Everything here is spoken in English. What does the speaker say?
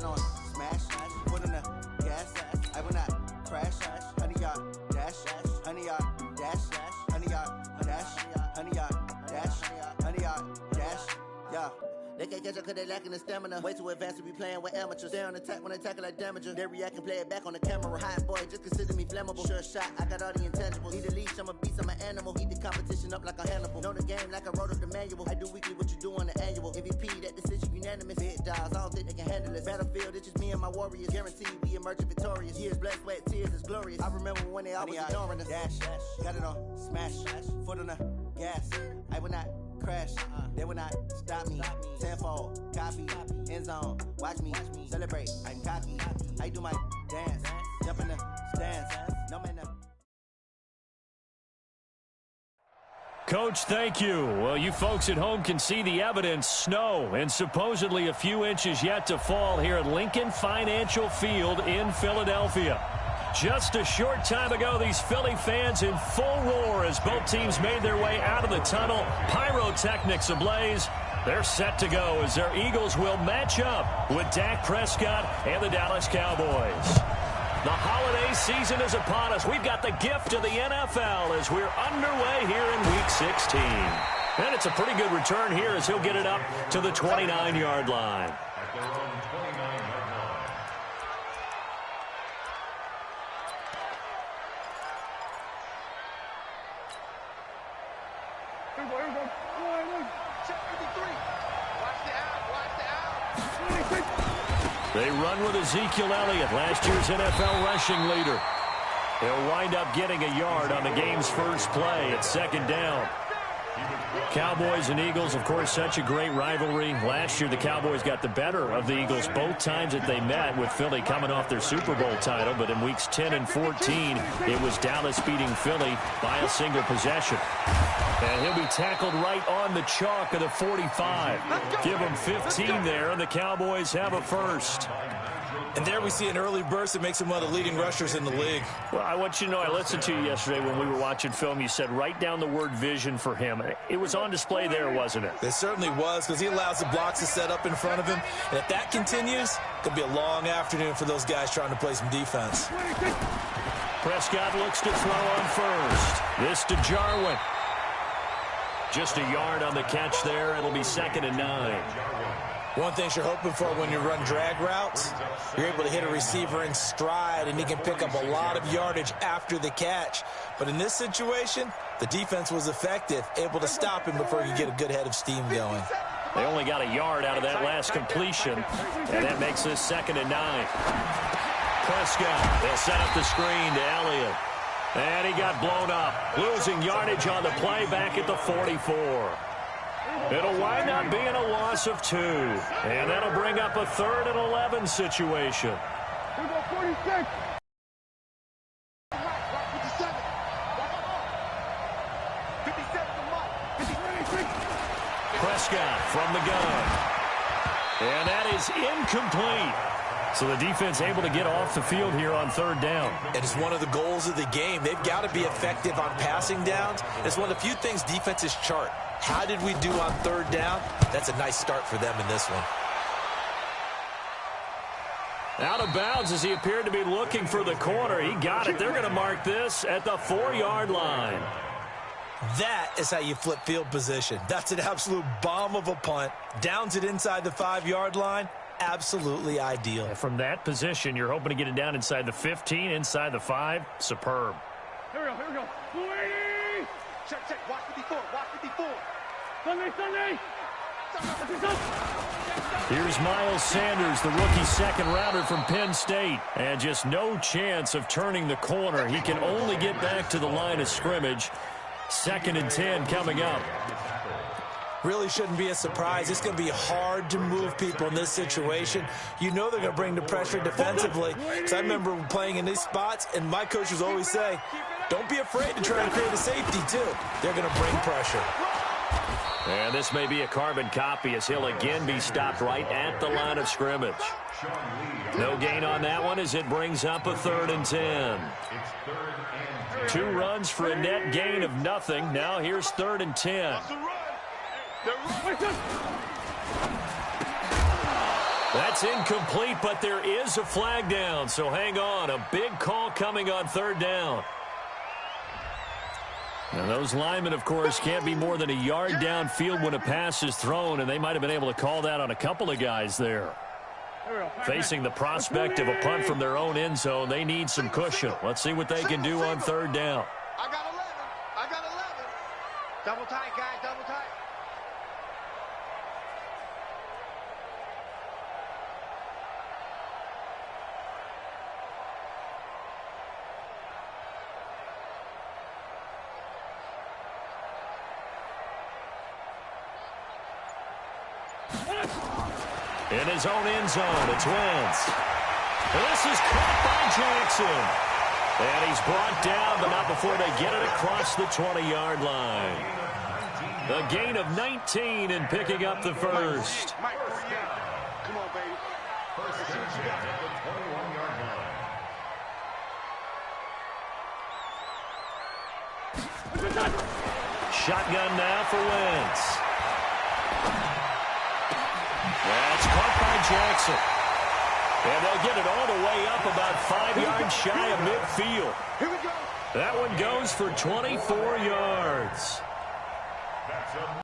on smash, foot on the gas, I will not crash, 100 yard dash, 100 yard dash, 100 yard dash, 100 yard dash, 100 yard dash, yeah. They can't catch up cause they lacking the stamina. Way too advanced to be playing with amateurs. They on attack when they tackle like damager. They react and play it back on the camera. Hot boy, just consider me flammable. Sure shot, I got all the intangibles. Need a leash, I'm a beast, I'm an animal. Heat the competition up like a Hannibal. Know the game like I wrote up the manual. I do weekly what you do on the annual. MVP, that decision unanimous. Big dogs, I don't think they can handle it. Battlefield, it's just me and my warriors. Guaranteed we emerge victorious. Years, blood, sweat, tears, is glorious. I remember when they always ignoring us. Dash, got it on smash, foot on the gas. I will not crash, they will not stop me. Tenfold, copy, end zone, watch me celebrate. I'm cocky, I do my dance, jump in the stands. No man. Coach, thank you. Well, you folks at home can see the evidence. Snow and supposedly a few inches yet to fall here at Lincoln Financial Field in Philadelphia. Just a short time ago, these Philly fans in full roar as both teams made their way out of the tunnel. Pyrotechnics ablaze. They're set to go as their Eagles will match up with Dak Prescott and the Dallas Cowboys. The holiday season is upon us. We've got the gift of the NFL as we're underway here in Week 16. And it's a pretty good return here as he'll get it up to the 29-yard line. They run with Ezekiel Elliott, last year's NFL rushing leader. He'll wind up getting a yard on the game's first play at second down. Cowboys and Eagles, of course, such a great rivalry. Last year, the Cowboys got the better of the Eagles both times that they met, with Philly coming off their Super Bowl title. But in weeks 10 and 14, it was Dallas beating Philly by a single possession. And he'll be tackled right on the chalk of the 45. Give him 15 there, and the Cowboys have a first. And there we see an early burst that makes him one of the leading rushers in the league. Well, I want you to know, I listened to you yesterday when we were watching film. You said write down the word vision for him. It was on display there, wasn't it? It certainly was, because he allows the blocks to set up in front of him. And if that continues, it'll be a long afternoon for those guys trying to play some defense. Prescott looks to throw on first. This to Jarwin. Just a yard on the catch there. It'll be 2nd and 9. One thing you're hoping for when you run drag routes, you're able to hit a receiver in stride, and he can pick up a lot of yardage after the catch. But in this situation, the defense was effective, able to stop him before he could get a good head of steam going. They only got a yard out of that last completion, and that makes this 2nd and 9. Prescott, they'll set up the screen to Elliott. And he got blown up, losing yardage on the play back at the 44. It'll wind up being a loss of 2. And that'll bring up a 3rd and 11 situation. Here we go, 46. Prescott from the gun. And that is incomplete. So the defense able to get off the field here on 3rd down. It is one of the goals of the game. They've got to be effective on passing downs. It's one of the few things defenses chart. How did we do on 3rd down? That's a nice start for them in this one. Out of bounds as he appeared to be looking for the corner. He got it. They're going to mark this at the 4-yard line. That is how you flip field position. That's an absolute bomb of a punt. Downs it inside the 5-yard line. Absolutely ideal. And from that position, you're hoping to get it down inside the 15, inside the 5. Superb. Here we go, here we go. 280! Check, watch 54, watch 54. Sunday! Here's Miles Sanders, the rookie second-rounder from Penn State. And just no chance of turning the corner. He can only get back to the line of scrimmage. 2nd and 10 coming up. Really shouldn't be a surprise. It's going to be hard to move people in this situation. You know they're going to bring the pressure defensively. Because I remember playing in these spots, and my coaches always say, don't be afraid to try and create a safety, too. They're going to bring pressure. And this may be a carbon copy as he'll again be stopped right at the line of scrimmage. No gain on that one as it brings up a 3rd and 10. 2 runs for a net gain of nothing. Now here's 3rd and 10. That's incomplete, but there is a flag down, so hang on. A big call coming on third down. And those linemen, of course, can't be more than a yard downfield when a pass is thrown, and they might have been able to call that on a couple of guys there. Facing the prospect of a punt from their own end zone, they need some cushion. Let's see what they can do on third down. I got 11. I got 11. Double tight, guys. Double tight. In his own end zone, it's Wentz. This is caught by Jackson. And he's brought down, but not before they get it across the 20-yard line. A gain of 19 and picking up the first. Mike, come on, baby. Let's see what you got. The 21-yard line. Shotgun now for Wentz. That's caught by Jackson. And they'll get it all the way up about 5 yards shy of midfield. Here we go. That one goes for 24 yards.